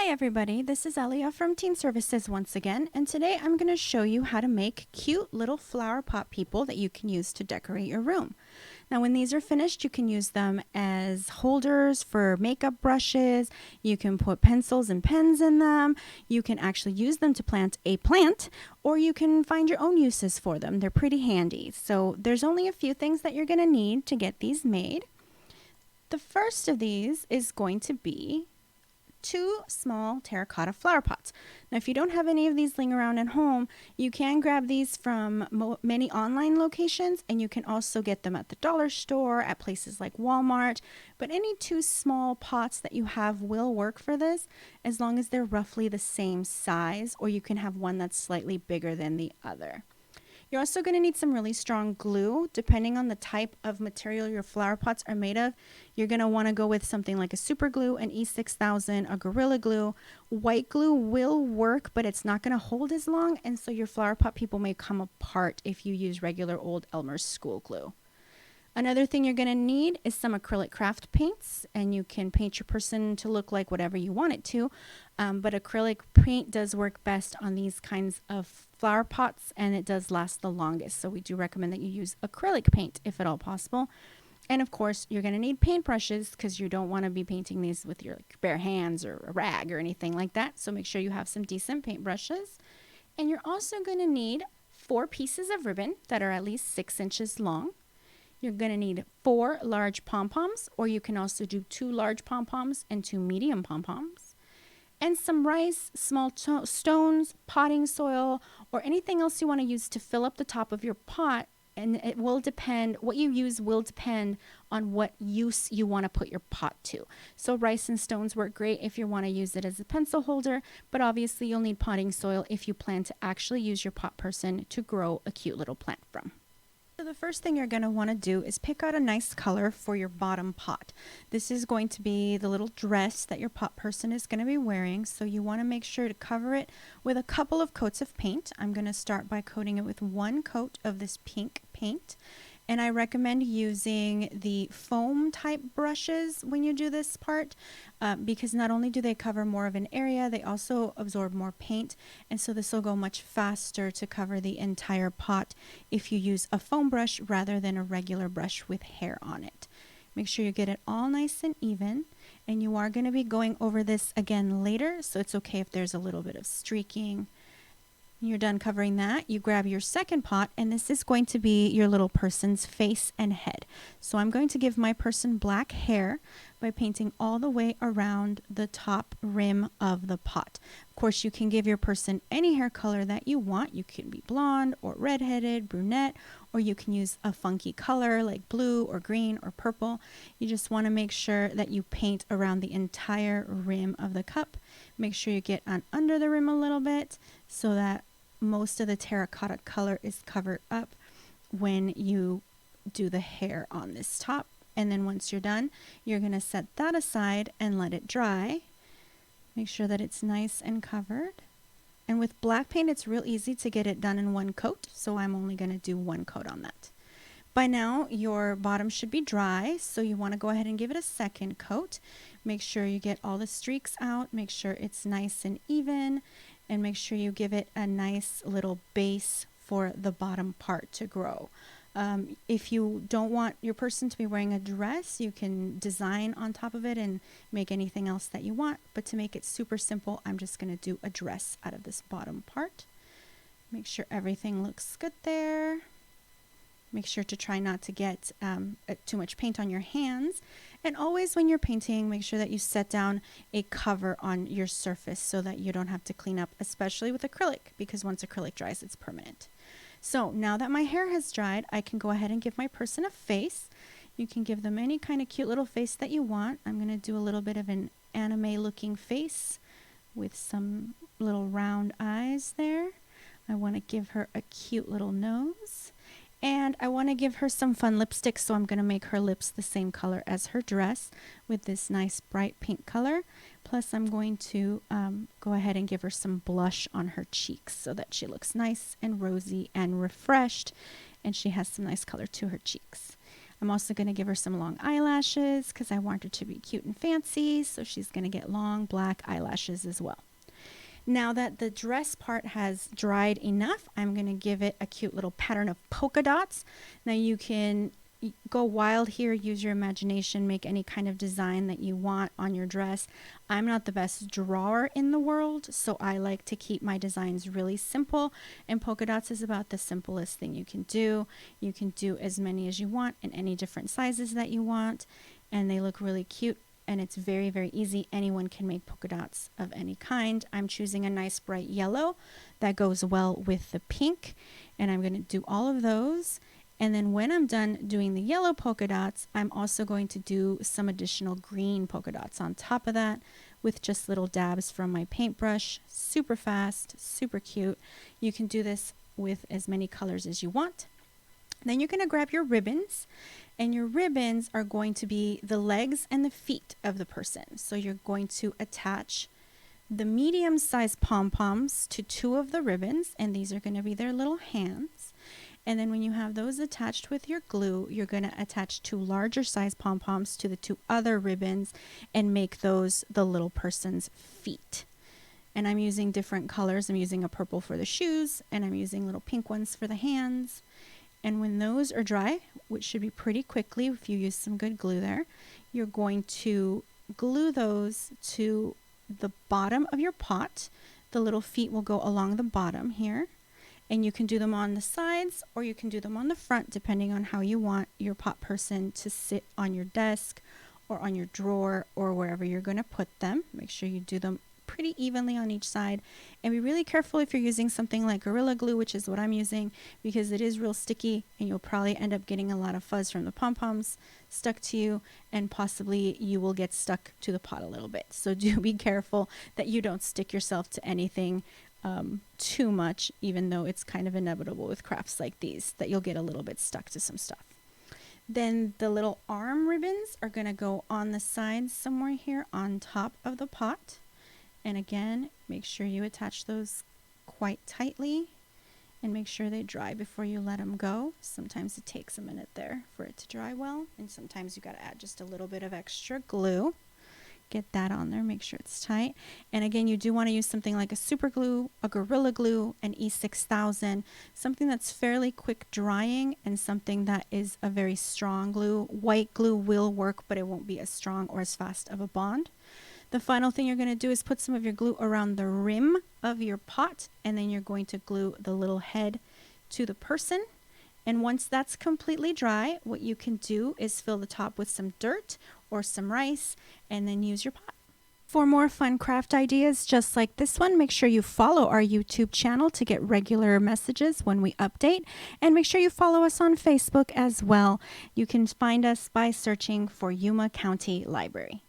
Hi everybody, this is Elia from Teen Services once again, and today I'm going to show you how to make cute little flower pot people that you can use to decorate your room. Now when these are finished, you can use them as holders for makeup brushes, you can put pencils and pens in them, you can actually use them to plant a plant, or you can find your own uses for them. They're pretty handy. So there's only a few things that you're going to need to get these made. The first of these is going to be 2 small terracotta flower pots. Now, if you don't have any of these laying around at home, you can grab these from many online locations, and you can also get them at the dollar store, at places like Walmart. But any 2 small pots that you have will work for this, as long as they're roughly the same size, or you can have one that's slightly bigger than the other. You're also going to need some really strong glue. Depending on the type of material your flower pots are made of, you're going to want to go with something like a super glue, an E6000, a Gorilla Glue. White glue will work, but it's not going to hold as long, and so your flower pot people may come apart if you use regular old Elmer's school glue. Another thing you're going to need is some acrylic craft paints, and you can paint your person to look like whatever you want it to, but acrylic paint does work best on these kinds of flower pots, and it does last the longest, so we do recommend that you use acrylic paint if at all possible. And of course, you're going to need paintbrushes because you don't want to be painting these with your bare hands or a rag or anything like that, so make sure you have some decent paintbrushes. And you're also going to need 4 pieces of ribbon that are at least 6 inches long. You're going to need 4 large pom-poms, or you can also do 2 large pom-poms and 2 medium pom-poms. And some rice, small stones, potting soil, or anything else you want to use to fill up the top of your pot. And it will depend, what you use will depend on what use you want to put your pot to. So rice and stones work great if you want to use it as a pencil holder, but obviously you'll need potting soil if you plan to actually use your pot person to grow a cute little plant from. So the first thing you're going to want to do is pick out a nice color for your bottom pot. This is going to be the little dress that your pot person is going to be wearing, so you want to make sure to cover it with a couple of coats of paint. I'm going to start by coating it with 1 coat of this pink paint, and I recommend using the foam type brushes when you do this part because not only do they cover more of an area, they also absorb more paint, and so this will go much faster to cover the entire pot if you use a foam brush rather than a regular brush with hair on it. Make sure you get it all nice and even, and you are going to be going over this again later, so it's okay if there's a little bit of streaking. You're done covering that, you grab your second pot, and this is going to be your little person's face and head. So I'm going to give my person black hair by painting all the way around the top rim of the pot. Of course, you can give your person any hair color that you want. You can be blonde or redheaded, brunette, or you can use a funky color like blue or green or purple. You just want to make sure that you paint around the entire rim of the cup. Make sure you get on under the rim a little bit so that most of the terracotta color is covered up when you do the hair on this top. And then once you're done, you're going to set that aside and let it dry. Make sure that it's nice and covered. And with black paint, it's real easy to get it done in 1 coat, so I'm only going to do 1 coat on that. By now, your bottom should be dry, so you want to go ahead and give it a second coat. Make sure you get all the streaks out, make sure it's nice and even, and make sure you give it a nice little base for the bottom part to grow. If you don't want your person to be wearing a dress, you can design on top of it and make anything else that you want, but to make it super simple, I'm just going to do a dress out of this bottom part. Make sure everything looks good there. Make sure to try not to get too much paint on your hands. And always when you're painting, make sure that you set down a cover on your surface so that you don't have to clean up, especially with acrylic, because once acrylic dries, it's permanent. So now that my hair has dried, I can go ahead and give my person a face. You can give them any kind of cute little face that you want. I'm going to do a little bit of an anime looking face with some little round eyes there. I want to give her a cute little nose. And I want to give her some fun lipstick, so I'm going to make her lips the same color as her dress with this nice bright pink color. Plus I'm going to go ahead and give her some blush on her cheeks so that she looks nice and rosy and refreshed, and she has some nice color to her cheeks. I'm also going to give her some long eyelashes because I want her to be cute and fancy. So she's going to get long black eyelashes as well. Now that the dress part has dried enough, I'm going to give it a cute little pattern of polka dots. Now you can go wild here, use your imagination, make any kind of design that you want on your dress. I'm not the best drawer in the world, so I like to keep my designs really simple, and polka dots is about the simplest thing you can do. You can do as many as you want in any different sizes that you want, and they look really cute. And it's very, very easy. Anyone can make polka dots of any kind. I'm choosing a nice bright yellow that goes well with the pink. And I'm going to do all of those. And then when I'm done doing the yellow polka dots, I'm also going to do some additional green polka dots on top of that with just little dabs from my paintbrush. Super fast, super cute. You can do this with as many colors as you want. Then you're going to grab your ribbons, and your ribbons are going to be the legs and the feet of the person. So you're going to attach the medium-sized pom-poms to 2 of the ribbons, and these are going to be their little hands. And then when you have those attached with your glue, you're going to attach 2 larger size pom-poms to the 2 other ribbons and make those the little person's feet. And I'm using different colors. I'm using a purple for the shoes, and I'm using little pink ones for the hands. And when those are dry, which should be pretty quickly if you use some good glue there, you're going to glue those to the bottom of your pot. The little feet will go along the bottom here. And you can do them on the sides or you can do them on the front, depending on how you want your pot person to sit on your desk or on your drawer or wherever you're going to put them. Make sure you do them pretty evenly on each side, and be really careful if you're using something like Gorilla Glue, which is what I'm using, because it is real sticky and you'll probably end up getting a lot of fuzz from the pom-poms stuck to you, and possibly you will get stuck to the pot a little bit. So do be careful that you don't stick yourself to anything too much, even though it's kind of inevitable with crafts like these that you'll get a little bit stuck to some stuff. Then the little arm ribbons are going to go on the sides somewhere here on top of the pot. And again, make sure you attach those quite tightly and make sure they dry before you let them go. Sometimes it takes a minute there for it to dry well, and sometimes you got to add just a little bit of extra glue. Get that on there, make sure it's tight. And again, you do want to use something like a super glue, a Gorilla Glue, an E6000, something that's fairly quick drying and something that is a very strong glue. White glue will work, but it won't be as strong or as fast of a bond. The final thing you're going to do is put some of your glue around the rim of your pot, and then you're going to glue the little head to the person. And once that's completely dry, what you can do is fill the top with some dirt or some rice and then use your pot. For more fun craft ideas just like this one, make sure you follow our YouTube channel to get regular messages when we update, and make sure you follow us on Facebook as well. You can find us by searching for Yuma County Library.